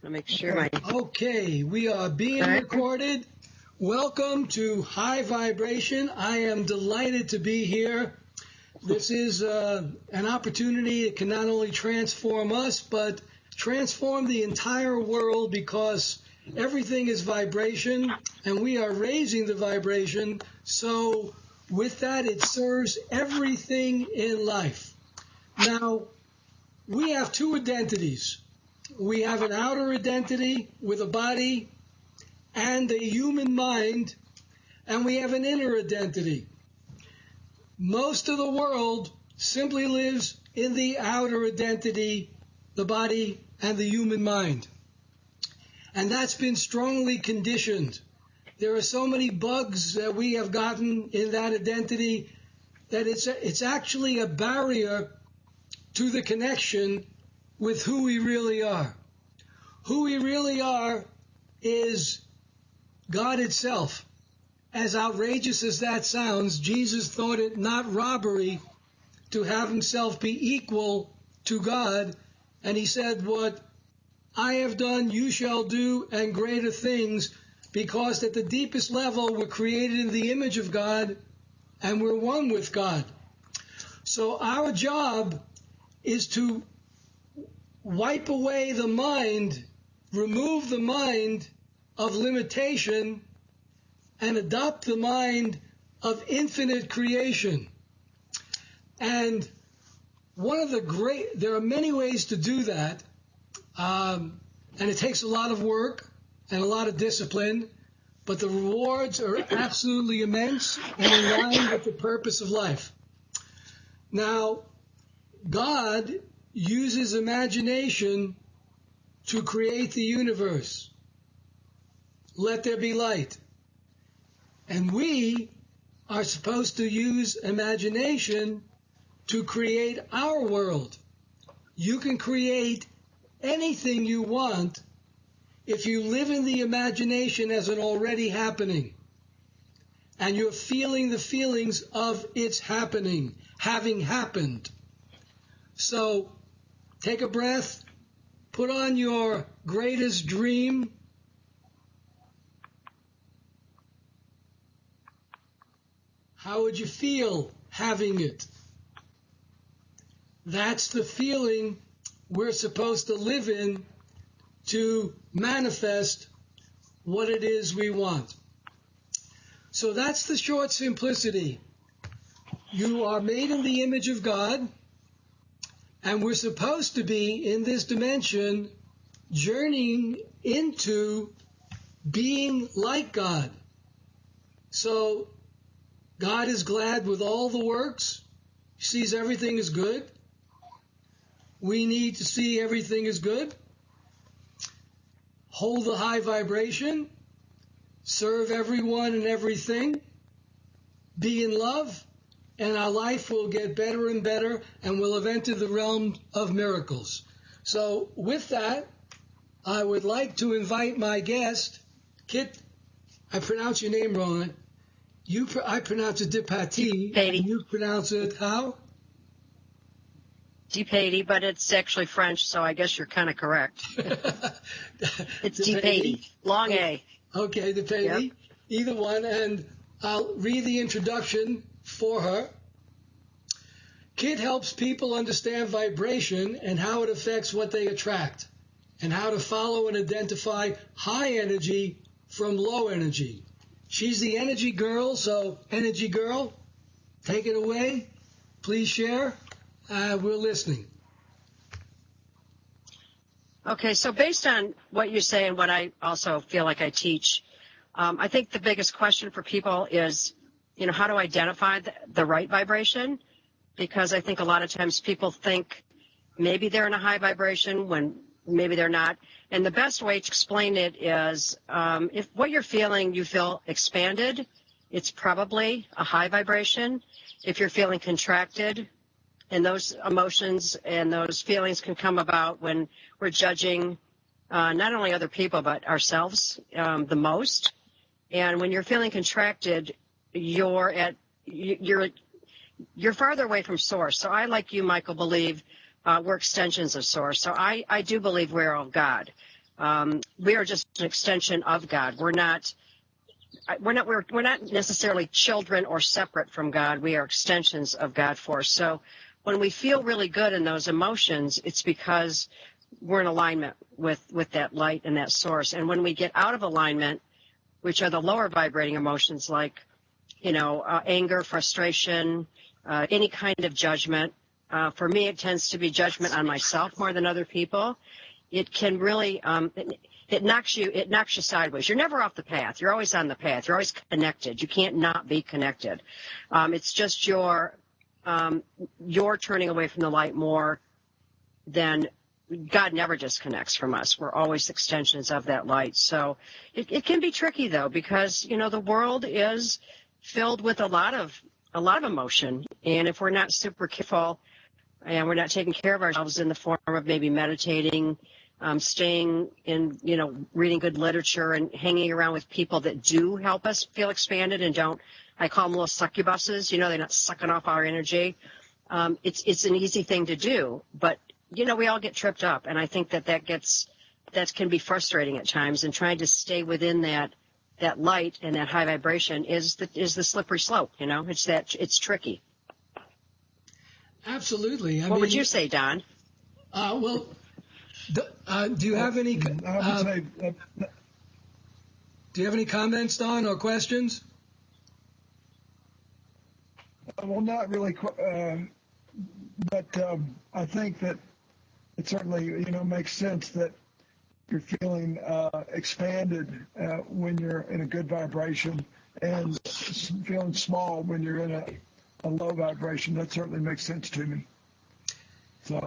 I'll make sure my... Okay, we are being recorded. Welcome to High Vibration. I am delighted to be here. This is an opportunity that can not only transform us, but transform the entire world, because everything is vibration and we are raising the vibration. So with that, it serves everything in life. Now, we have two identities. We have an outer identity with a body and a human mind, and we have an inner identity. Most of the world simply lives in the outer identity, the body and the human mind. And that's been strongly conditioned. There are so many bugs that we have gotten in that identity that it's actually a barrier to the connection with who we really are. Who we really are is God itself. As outrageous as that sounds, Jesus thought it not robbery to have himself be equal to God. And he said, "What I have done, you shall do, and greater things," because at the deepest level, we're created in the image of God and we're one with God. So our job is to wipe away the mind, remove the mind of limitation, and adopt the mind of infinite creation. And there are many ways to do that, and it takes a lot of work and a lot of discipline, but the rewards are absolutely immense and in line with the purpose of life. Now, God uses imagination to create the universe. Let there be light. And we are supposed to use imagination to create our world. You can create anything you want if you live in the imagination as an already happening, and you're feeling the feelings of its happening, having happened. So take a breath, put on your greatest dream. How would you feel having it? That's the feeling we're supposed to live in to manifest what it is we want. So that's the short simplicity. You are made in the image of God, and we're supposed to be in this dimension journeying into being like God. So God is glad with all the works. He sees everything as good. We need to see everything as good. Hold the high vibration. Serve everyone and everything. Be in love. And our life will get better and better, and we'll have entered the realm of miracles. So with that, I would like to invite my guest, Kit. I pronounce your name wrong. I pronounce it Dipati. Dipati. You pronounce it how? Dipati, but it's actually French, so I guess you're kind of correct. It's Dipati. Long A. Okay, Dipati. Yep. Either one, and I'll read the introduction for her. Kit helps people understand vibration and how it affects what they attract, and how to follow and identify high energy from low energy. She's the energy girl, so energy girl, take it away. Please share. We're listening. Okay, so based on what you say and what I also feel like I teach, I think the biggest question for people is, how to identify the right vibration, because I think a lot of times people think maybe they're in a high vibration when maybe they're not. And the best way to explain it is if what you're feeling, you feel expanded, it's probably a high vibration. If you're feeling contracted, and those emotions and those feelings can come about when we're judging not only other people but ourselves the most. And when you're feeling contracted, you're farther away from source. So I, like you, Michael, believe we're extensions of source. So I do believe we're of God. We are just an extension of God. We're not necessarily children or separate from God. We are extensions of God force. So when we feel really good in those emotions, it's because we're in alignment with that light and that source. And when we get out of alignment, which are the lower vibrating emotions like, anger, frustration, any kind of judgment. For me, it tends to be judgment on myself more than other people. It can really, it knocks you sideways. You're never off the path. You're always on the path. You're always connected. You can't not be connected. It's just you're turning away from the light more than God never disconnects from us. We're always extensions of that light. So it can be tricky though, because, the world is filled with a lot of emotion. And if we're not super careful and we're not taking care of ourselves in the form of maybe meditating, staying in, reading good literature and hanging around with people that do help us feel expanded and don't, I call them little succubuses, they're not sucking off our energy. It's an easy thing to do, but we all get tripped up. And I think that can be frustrating at times, and trying to stay within that light and that high vibration is the slippery slope. It's tricky. Absolutely. What would you say, Don? Do you have any? I would say, do you have any comments, Don, or questions? well, not really, but I think that it certainly, makes sense that you're feeling expanded when you're in a good vibration, and feeling small when you're in a low vibration. That certainly makes sense to me. So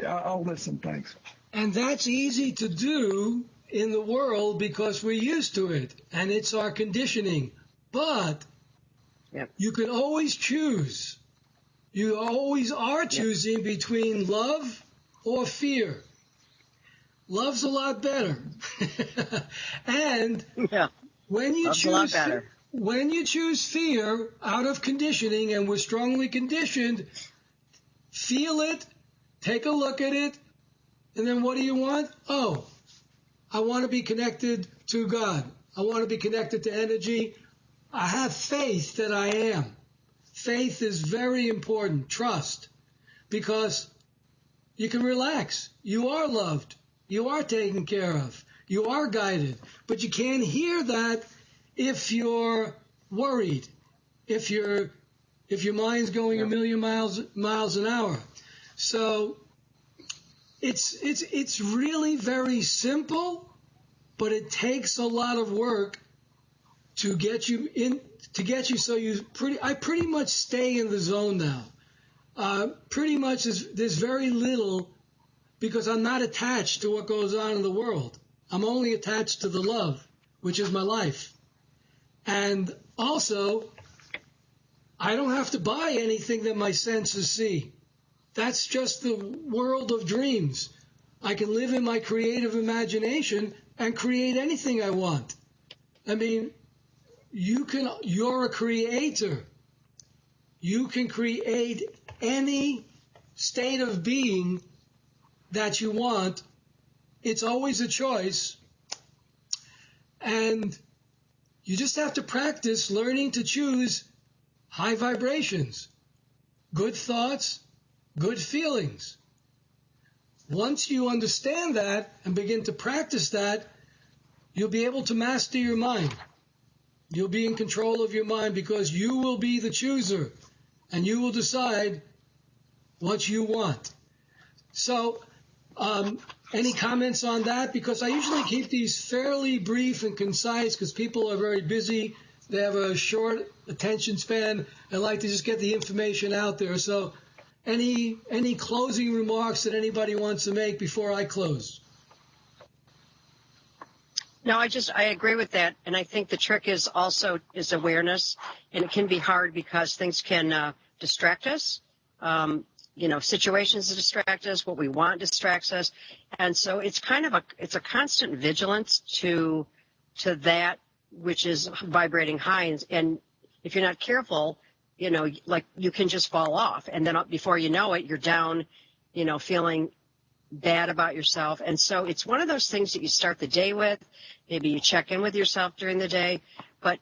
I'll listen. Thanks. And that's easy to do in the world because we're used to it, and it's our conditioning. But you can always choose. You always are choosing between love or fear. Love's a lot better. And when you choose fear out of conditioning, and we're strongly conditioned, feel it, take a look at it, and then what do you want? Oh, I want to be connected to God. I want to be connected to energy. I have faith that I am. Faith is very important. Trust. Because you can relax. You are loved. You are taken care of. You are guided. But you can't hear that if you're worried. If your mind's going a million miles an hour. So it's really very simple, but it takes a lot of work to get you so I pretty much stay in the zone now. Pretty much there's very little, because I'm not attached to what goes on in the world. I'm only attached to the love, which is my life. And also, I don't have to buy anything that my senses see. That's just the world of dreams. I can live in my creative imagination and create anything I want. I mean, you're a creator. You can create any state of being that you want. It's always a choice. And you just have to practice learning to choose high vibrations, good thoughts, good feelings. Once you understand that and begin to practice that, you'll be able to master your mind. You'll be in control of your mind, because you will be the chooser, and you will decide what you want. So, any comments on that? Because I usually keep these fairly brief and concise, because people are very busy. They have a short attention span. I like to just get the information out there. So any closing remarks that anybody wants to make before I close? No, I agree with that. And I think the trick is awareness. And it can be hard because things can distract us. Situations distract us. What we want distracts us. And so it's it's a constant vigilance to that which is vibrating high. And if you're not careful, you can just fall off. And then before you know it, you're down, feeling bad about yourself. And so it's one of those things that you start the day with. Maybe you check in with yourself during the day, but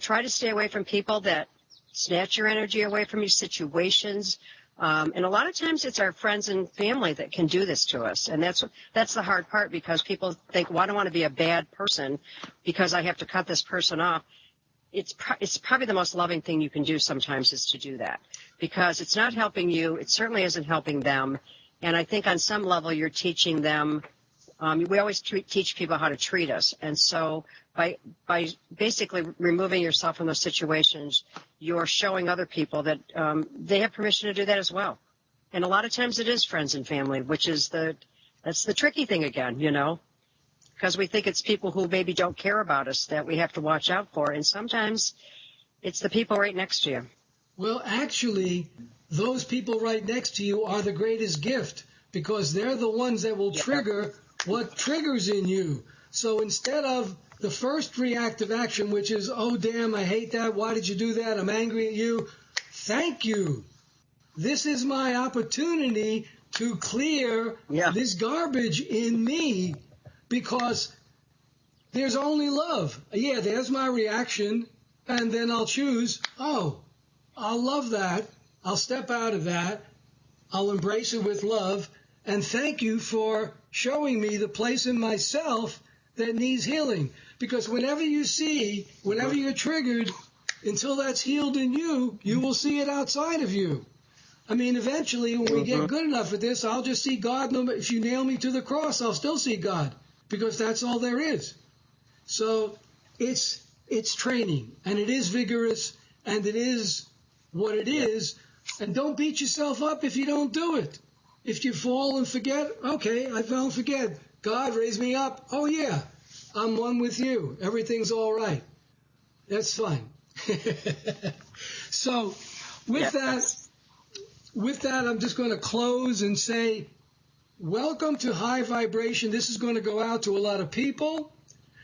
try to stay away from people that snatch your energy away from you, situations. And a lot of times it's our friends and family that can do this to us. And that's the hard part, because people think, well, I don't want to be a bad person because I have to cut this person off. It's probably the most loving thing you can do sometimes, is to do that, because it's not helping you. It certainly isn't helping them. And I think on some level you're teaching them. We always teach people how to treat us. And so by basically removing yourself from those situations, you're showing other people that they have permission to do that as well. And a lot of times it is friends and family, which is that's the tricky thing again, because we think it's people who maybe don't care about us that we have to watch out for. And sometimes it's the people right next to you. Well, actually, those people right next to you are the greatest gift, because they're the ones that will trigger what triggers in you. So instead of the first reactive action, which is, oh, damn, I hate that. Why did you do that? I'm angry at you. Thank you. This is my opportunity to clear this garbage in me, because there's only love. Yeah, there's my reaction. And then I'll choose, oh, I'll love that. I'll step out of that. I'll embrace it with love. And thank you for showing me the place in myself that needs healing. Because whenever you're triggered, until that's healed in you, you will see it outside of you. I mean, eventually, when we get good enough at this, I'll just see God. If you nail me to the cross, I'll still see God, because that's all there is. So it's training, and it is vigorous, and it is what it is. And don't beat yourself up if you don't do it. If you fall and forget, okay, I fell and forget. God raised me up. Oh, yeah, I'm one with you. Everything's all right. That's fine. So with that, I'm just going to close and say, welcome to High Vibration. This is going to go out to a lot of people.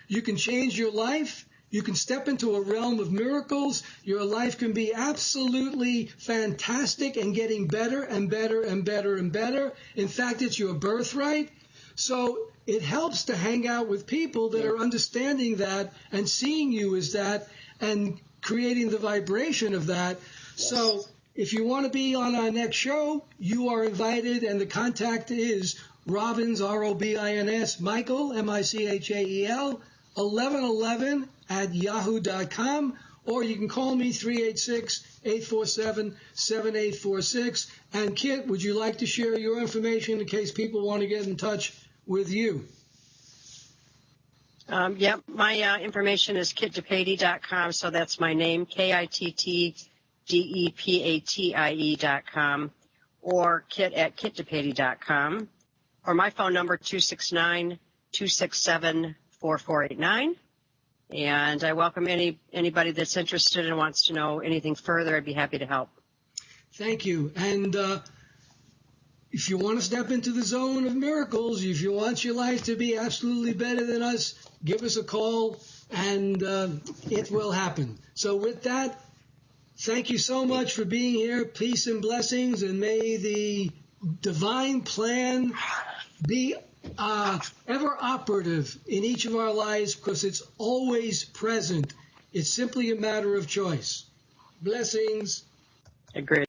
You can change your life. You can step into a realm of miracles. Your life can be absolutely fantastic and getting better and better and better and better. In fact, it's your birthright. So it helps to hang out with people that are understanding that and seeing you as that and creating the vibration of that. So if you want to be on our next show, you are invited, and the contact is Robbins, R-O-B-I-N-S, Michael, M-I-C-H-A-E-L, 1111 at yahoo.com, or you can call me 386-847-7846. And Kit, would you like to share your information in case people want to get in touch with you? My information is kittdepatie.com, so that's my name, KITTDEPATIE.com, or kit@kittdepatie.com, or my phone number, 269-267-4489. And I welcome anybody that's interested and wants to know anything further. I'd be happy to help. Thank you. And if you want to step into the zone of miracles, if you want your life to be absolutely better than us, give us a call, and it will happen. So with that, thank you so much for being here. Peace and blessings, and may the divine plan be ever operative in each of our lives, because it's always present. It's simply a matter of choice. Blessings. Agreed.